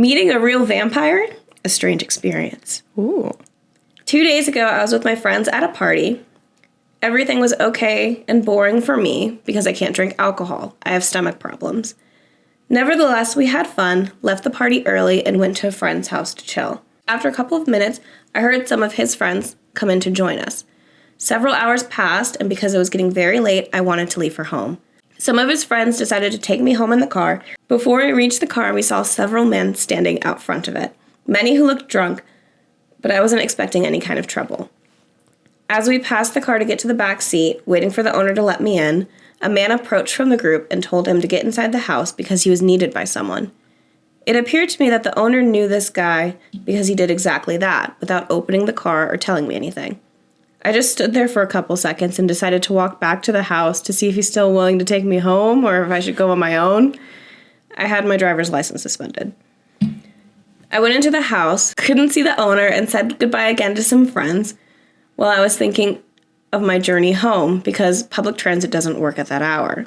Meeting a real vampire? A strange experience. Ooh. 2 days ago, I was with my friends at a party. Everything was okay and boring for me because I can't drink alcohol. I have stomach problems. Nevertheless, we had fun, left the party early, and went to a friend's house to chill. After a couple of minutes, I heard some of his friends come in to join us. Several hours passed, and because it was getting very late, I wanted to leave for home. Some of his friends decided to take me home in the car. Before we reached the car, we saw several men standing out front of it, many who looked drunk, but I wasn't expecting any kind of trouble. As we passed the car to get to the back seat, waiting for the owner to let me in, a man approached from the group and told him to get inside the house because he was needed by someone. It appeared to me that the owner knew this guy because he did exactly that, without opening the car or telling me anything. I just stood there for a couple seconds and decided to walk back to the house to see if he's still willing to take me home or if I should go on my own. I had my driver's license suspended. I went into the house, couldn't see the owner, and said goodbye again to some friends while I was thinking of my journey home because public transit doesn't work at that hour.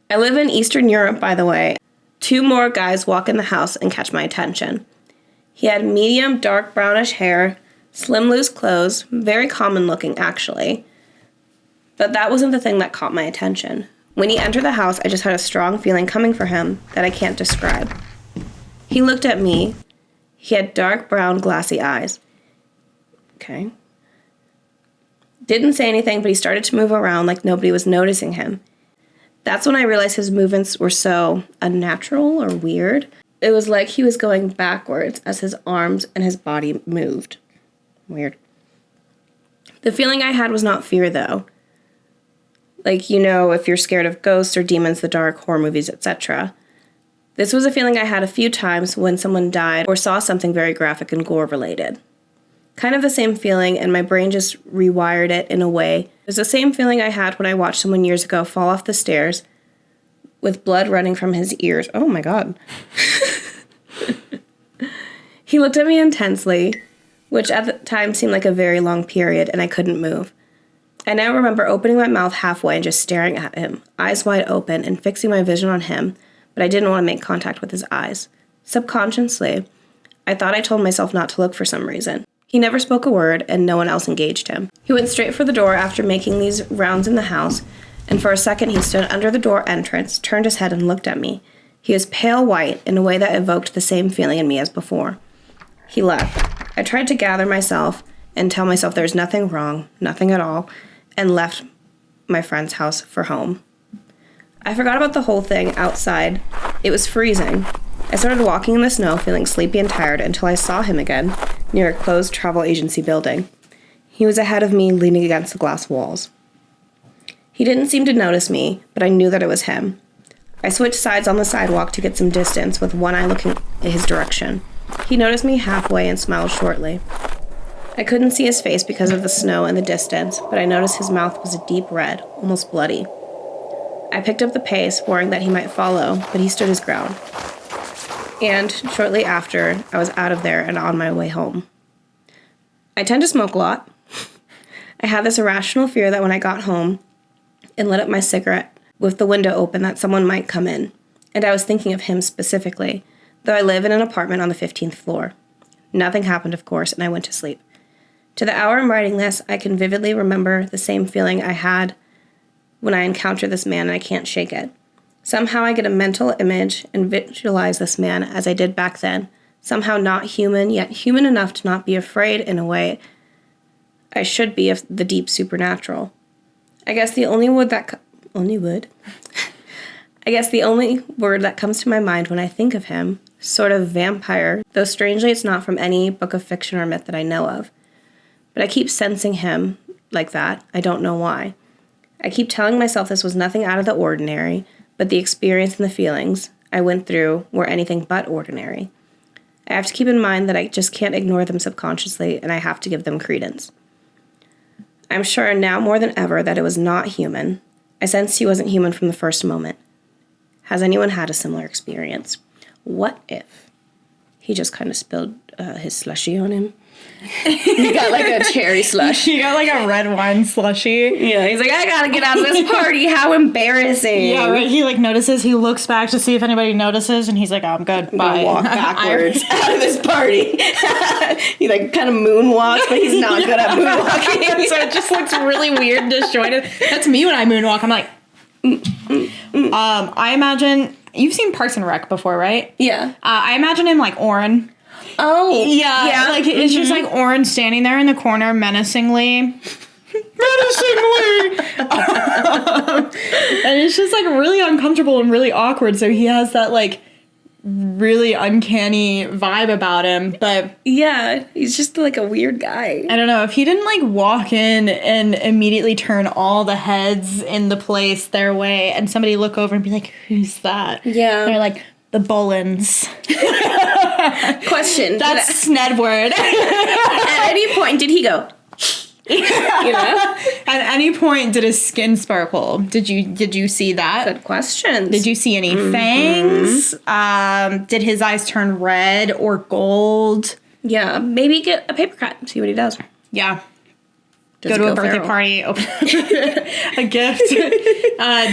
I live in Eastern Europe, by the way. 2 more guys walk in the house and catch my attention. He had medium dark brownish hair, slim loose clothes, very common looking actually. But that wasn't the thing that caught my attention. When he entered the house, I just had a strong feeling coming for him that I can't describe. He looked at me. He had dark brown glassy eyes. Okay. Didn't say anything, but he started to move around like nobody was noticing him. That's when I realized his movements were so unnatural or weird. It was like he was going backwards as his arms and his body moved. Weird. The feeling I had was not fear, though. Like, if you're scared of ghosts or demons, the dark, horror movies, etc. This was a feeling I had a few times when someone died or saw something very graphic and gore-related. Kind of the same feeling, and my brain just rewired it in a way. It was the same feeling I had when I watched someone years ago fall off the stairs with blood running from his ears. Oh my God. He looked at me intensely, which at the time seemed like a very long period, and I couldn't move. I now remember opening my mouth halfway and just staring at him, eyes wide open, and fixing my vision on him, but I didn't want to make contact with his eyes. Subconsciously, I thought I told myself not to look for some reason. He never spoke a word, and no one else engaged him. He went straight for the door after making these rounds in the house, and for a second he stood under the door entrance, turned his head, and looked at me. He was pale white in a way that evoked the same feeling in me as before. He left. I tried to gather myself and tell myself there was nothing wrong, nothing at all, and left my friend's house for home. I forgot about the whole thing outside. It was freezing. I started walking in the snow, feeling sleepy and tired, until I saw him again near a closed travel agency building. He was ahead of me, leaning against the glass walls. He didn't seem to notice me, but I knew that it was him. I switched sides on the sidewalk to get some distance, with one eye looking in his direction. He noticed me halfway and smiled shortly. I couldn't see his face because of the snow and the distance, but I noticed his mouth was a deep red, almost bloody. I picked up the pace, worrying that he might follow, but he stood his ground. And shortly after, I was out of there and on my way home. I tend to smoke a lot. I had this irrational fear that when I got home and lit up my cigarette with the window open that someone might come in. And I was thinking of him specifically, though I live in an apartment on the 15th floor. Nothing happened, of course, and I went to sleep. To the hour I'm writing this, I can vividly remember the same feeling I had when I encountered this man, and I can't shake it. Somehow I get a mental image and visualize this man as I did back then, somehow not human, yet human enough to not be afraid in a way I should be of the deep supernatural. I guess the only word that comes to my mind when I think of him, sort of vampire, though strangely it's not from any book of fiction or myth that I know of. But I keep sensing him like that. I don't know why. I keep telling myself this was nothing out of the ordinary, but the experience and the feelings I went through were anything but ordinary. I have to keep in mind that I just can't ignore them subconsciously, and I have to give them credence. I'm sure now more than ever that it was not human. I sensed he wasn't human from the first moment. Has anyone had a similar experience? What if he just kind of spilled his slushy on him? He got like a cherry slush. He got like a red wine slushie. Yeah, he's like, I gotta get out of this party. How embarrassing. Yeah, right. He like notices. He looks back to see if anybody notices, and he's like, "Oh, I'm good. I'm Bye." gonna walk backwards out of this party. He like kind of moonwalks, but he's not good at moonwalking. So it just looks really weird and disjointed. That's me when I moonwalk. I'm like, I imagine you've seen Parks and Rec before, right? Yeah. I imagine him like Oren. Oh. Yeah. Like it's just like Oren standing there in the corner menacingly. And it's just like really uncomfortable and really awkward. So he has that like really uncanny vibe about him. But yeah, he's just like a weird guy. I don't know if he didn't like walk in and immediately turn all the heads in the place their way and somebody look over and be like, "Who's that?" Yeah. And they're like, "The Bolins." Question. That's Snedward. At any point, did he go? You know? At any point, did his skin sparkle? Did you see that? Good questions. Did you see any fangs? Did his eyes turn red or gold? Yeah, maybe get a paper cut. See what he does. Yeah. Does Go he to a birthday feral? party, open a gift.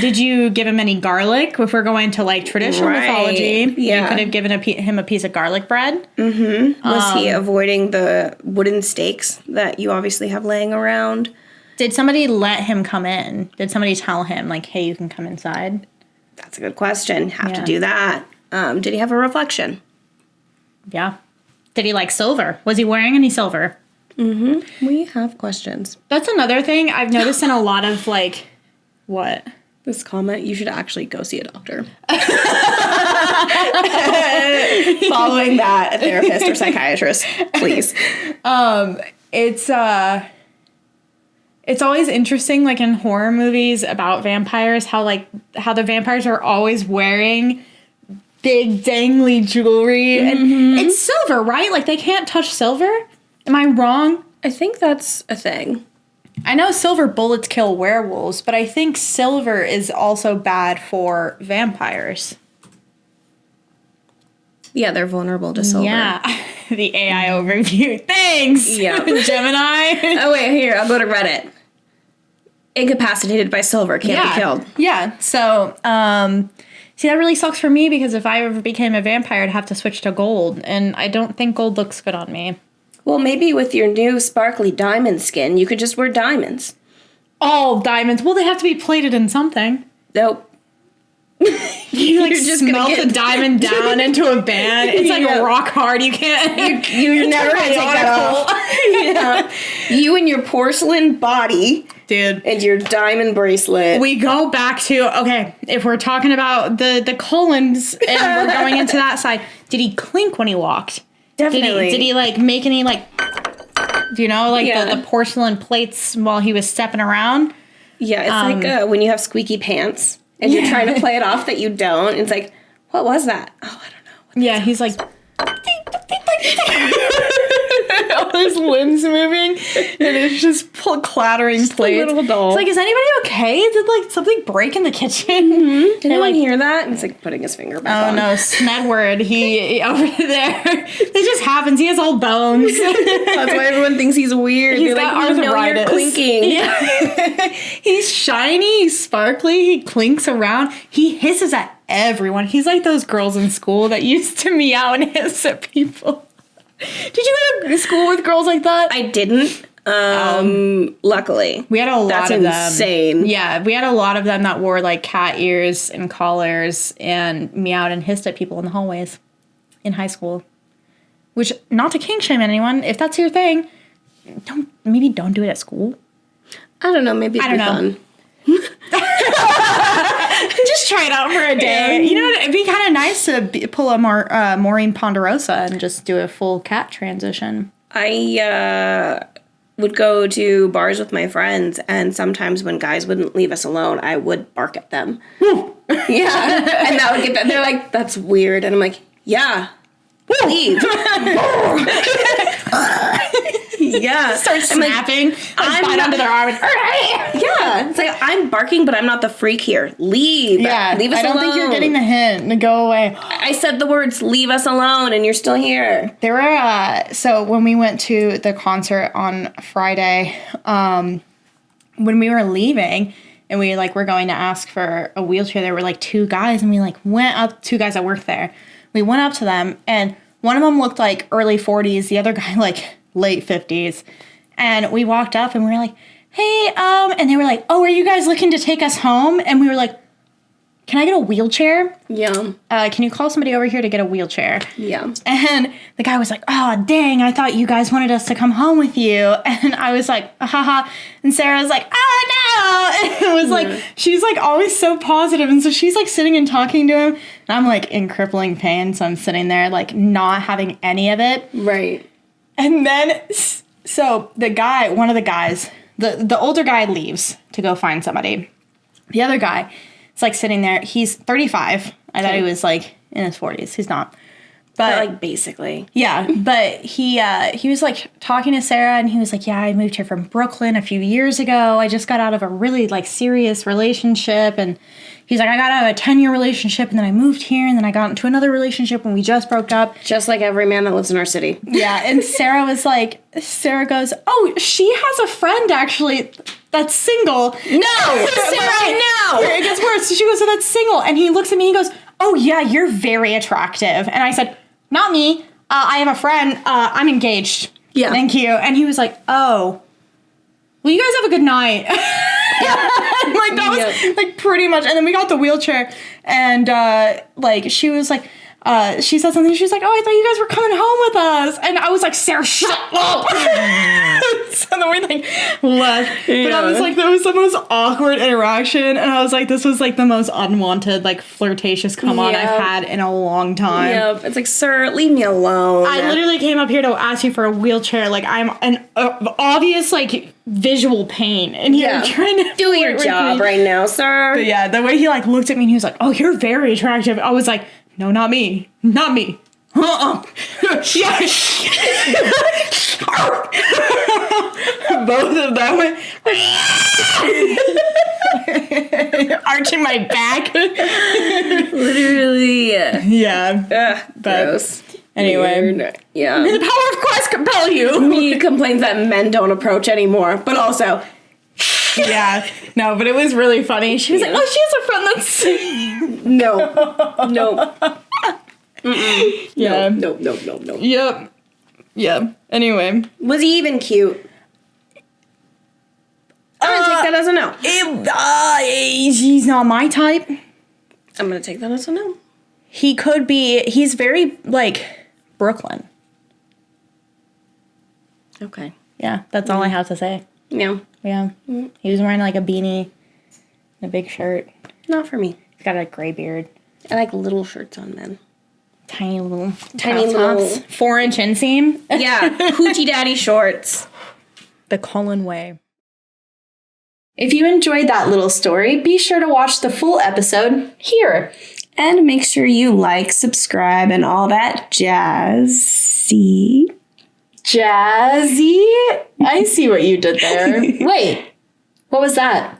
Did you give him any garlic? If we're going to like traditional mythology, yeah. You could have given him a piece of garlic bread. Was he avoiding the wooden stakes that you obviously have laying around? Did somebody let him come in? Did somebody tell him like, "Hey, you can come inside"? That's a good question. Have to Yeah. do that. Did he have a reflection? Yeah. Did he like silver? Was he wearing any silver? We have questions. That's another thing I've noticed in a lot of like, what? This comment, you should actually go see a doctor. Following that, a therapist or psychiatrist, please. It's always interesting, like in horror movies about vampires, how the vampires are always wearing big dangly jewelry, and it's silver, right? Like they can't touch silver. Am I wrong? I think that's a thing. I know silver bullets kill werewolves, but I think silver is also bad for vampires. Yeah, they're vulnerable to silver. Yeah. The AI overview. Thanks. Yeah. Gemini. Oh, wait, here, I'll go to Reddit. Incapacitated by silver, can't be killed. Yeah. So, see, that really sucks for me because if I ever became a vampire, I'd have to switch to gold, and I don't think gold looks good on me. Well, maybe with your new sparkly diamond skin, you could just wear diamonds. All diamonds. Well, they have to be plated in something. Nope. You like You're just melt gonna a diamond down into a band. It's like Yeah. rock hard. You can't. You're never gonna take that off. Yeah. You and your porcelain body, Dude. and your diamond bracelet. We go back to, okay, if we're talking about the colons and we're going into that side, did he clink when he walked? Definitely. Did he like make any like, do you know, like Yeah. the porcelain plates while he was stepping around? Yeah, it's like when you have squeaky pants and you're trying to play it off that you don't. It's like, what was that? Oh, I don't know. Yeah, he's like, all his limbs moving, and it's just clattering plates. little doll. It's like, is anybody okay? Did like something break in the kitchen? Did anyone hear that? And it's like putting his finger back on. Oh no, Snedward, he over there. It just happens. He has old bones. That's why everyone thinks he's weird. He's They're like, got oh, no, you're arthritis. clinking. Yeah. He's shiny, he's sparkly, he clinks around. He hisses at everyone. He's like those girls in school that used to meow and hiss at people. Did you go to school with girls like that? I didn't. Luckily. We had a lot That's of them. insane. Yeah, we had a lot of them that wore like cat ears and collars and meowed and hissed at people in the hallways in high school. Which, not to kink shame anyone, if that's your thing, don't do it at school. I don't know. Maybe it'd be fun. Just try it out for a day. You know, it'd be kind of nice to pull a Maureen Ponderosa and just do a full cat transition. I would go to bars with my friends, and sometimes when guys wouldn't leave us alone, I would bark at them. Yeah, and that would get that. They're like, "That's weird," and I'm like, "Yeah, leave." Yeah. Start snapping. Like, bite onto their arm. Yeah. It's like, I'm barking, but I'm not the freak here. Leave. Yeah. Leave us alone. I don't think you're getting the hint. To go away. I said the words, leave us alone, and you're still here. There were, so when we went to the concert on Friday, when we were leaving, and we like were going to ask for a wheelchair, there were like two guys, and we like went up, two guys that worked there. We went up to them, and one of them looked like early 40s, the other guy like late 50s. And we walked up and we were like, hey, and they were like, oh, are you guys looking to take us home? And we were like, can I get a wheelchair? Yeah. Can you call somebody over here to get a wheelchair? Yeah. And the guy was like, oh, dang, I thought you guys wanted us to come home with you. And I was like, haha. And Sarah was like, oh, no. And it was like, she's like always so positive. And so she's like sitting and talking to him. And I'm like in crippling pain. So I'm sitting there like not having any of it. Right. And then, so the guy, one of the guys, the older guy leaves to go find somebody. The other guy, it's like sitting there. He's 35. I thought he was like in his 40s. He's not. But like basically. Yeah. But he was like talking to Sarah, and he was like, yeah, I moved here from Brooklyn a few years ago. I just got out of a really like serious relationship. And he's like, I got out of a 10-year relationship, and then I moved here, and then I got into another relationship when we just broke up. Just like every man that lives in our city. Yeah. And Sarah goes, oh, she has a friend actually that's single. No! Sarah, no! It gets worse. She goes, so that's single. And he looks at me and he goes, oh, yeah, you're very attractive. And I said, not me. I have a friend. I'm engaged. Yeah. Thank you. And he was like, oh, well, you guys have a good night. Yeah. Like, that was, like, pretty much. And then we got the wheelchair. And, like, she was like, she said something. She was like, oh, I thought you guys were coming home with us. And I was like, Sarah, shut up. So then we like left. Yeah. But I was like, that was the most awkward interaction. And I was like, this was like the most unwanted, like flirtatious come on I've had in a long time. Yep. It's like, sir, leave me alone. I literally came up here to ask you for a wheelchair. Like, I'm an obvious, like, visual pain. And you're trying to do your job right now, sir. But yeah, the way he like looked at me and he was like, oh, you're very attractive. I was like, no, not me. Not me. Both of them went arching my back. Literally. Yeah. Gross. Anyway. Weird. Yeah. May the power of Christ compel you. Me complains that men don't approach anymore, but also. Yeah. No, but it was really funny. She was like, oh, she has a friend that's... No. Mm-mm. Yeah. No. Yep. Yeah. Anyway. Was he even cute? I'm gonna take that as a no. He's not my type. I'm gonna take that as a no. He could be. He's very, like, Brooklyn. Okay. Yeah, that's all I have to say. Yeah. Yeah. He was wearing, like, a beanie and a big shirt. Not for me. He's got a gray beard. I like little shirts on men. Tiny little 4-inch inseam. Yeah, hoochie daddy shorts. The Cullen way. If you enjoyed that little story, be sure to watch the full episode here. And make sure you like, subscribe, and all that jazzy. Jazzy? I see what you did there. Wait, what was that?